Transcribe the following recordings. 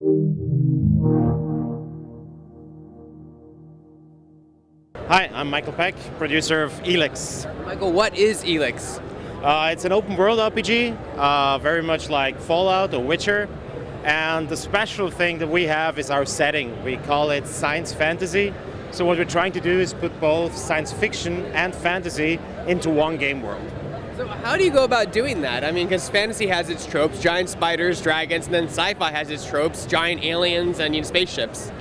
Hi, I'm Michael Peck, producer of Elex. Michael, what is Elex? It's an open world RPG, very much like Fallout or Witcher. And the special thing that we have is our setting. We call it science fantasy. So what we're trying to do is put both science fiction and fantasy into one game world. So how do you go about doing that? I mean, because fantasy has its tropes, giant spiders, dragons, and then sci-fi has its tropes, giant aliens, and spaceships.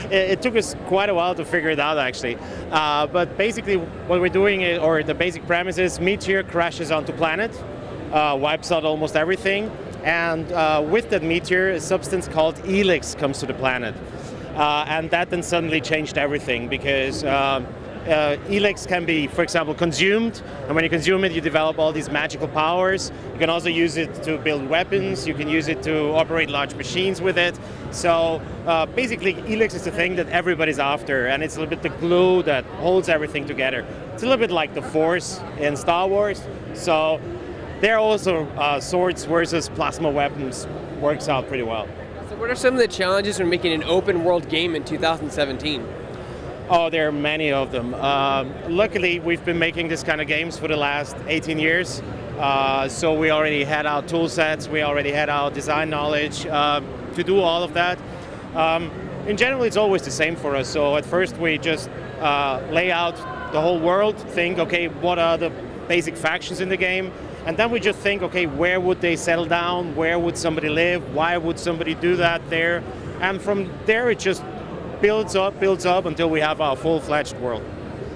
It took us quite a while to figure it out, actually. But basically what we're doing, or the basic premise is, meteor crashes onto planet, wipes out almost everything, and with that meteor, a substance called Elex comes to the planet. And that then suddenly changed everything, because Elex can be, for example, consumed, and when you consume it, you develop all these magical powers. You can also use it to build weapons, you can use it to operate large machines with it. So basically, Elex is the thing that everybody's after, and it's a little bit the glue that holds everything together. It's a little bit like the Force in Star Wars. So there also swords versus plasma weapons works out pretty well. So what are some of the challenges when making an open world game in 2017? Oh, there are many of them. Luckily, we've been making this kind of games for the last 18 years. So we already had our tool sets, we already had our design knowledge to do all of that. In general, it's always the same for us. So at first, we just lay out the whole world, think, okay, what are the basic factions in the game? And then we just think, okay, where would they settle down? Where would somebody live? Why would somebody do that there? And from there, it just builds up until we have our full-fledged world.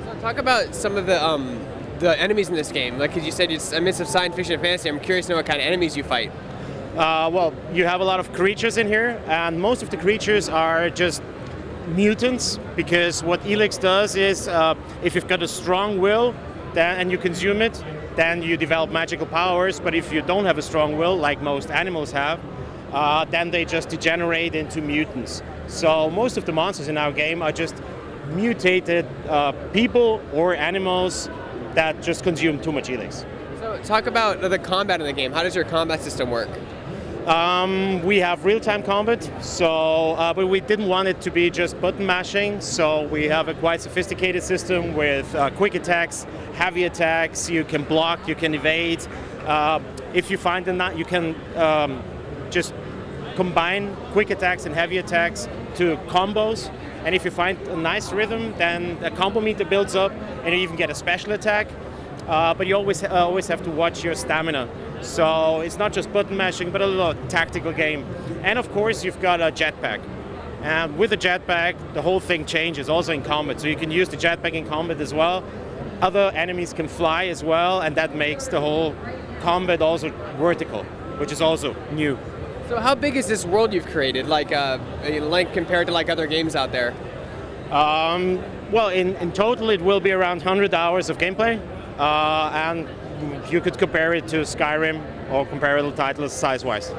So talk about some of the enemies in this game. Like, because you said it's a mix of science fiction and fantasy. I'm curious to know what kind of enemies you fight. Well, you have a lot of creatures in here, and most of the creatures are just mutants, because what Elex does is, if you've got a strong will and you consume it, then you develop magical powers. But if you don't have a strong will, like most animals have, then they just degenerate into mutants. So most of the monsters in our game are just mutated people or animals that just consume too much Elex. So talk about the combat in the game. How does your combat system work? We have real-time combat, so but we didn't want it to be just button mashing, so we have a quite sophisticated system with quick attacks, heavy attacks. You can block, you can evade. If you find a knot, you can just combine quick attacks and heavy attacks to combos, and if you find a nice rhythm, then the combo meter builds up and you even get a special attack, but you always have to watch your stamina. So it's not just button mashing, but a little tactical game. And of course you've got a jetpack, and with the jetpack the whole thing changes also in combat, so you can use the jetpack in combat as well. Other enemies can fly as well, and that makes the whole combat also vertical, which is also new. So how big is this world you've created, like compared to like other games out there? Well, in total it will be around 100 hours of gameplay, and you could compare it to Skyrim or comparable titles size-wise.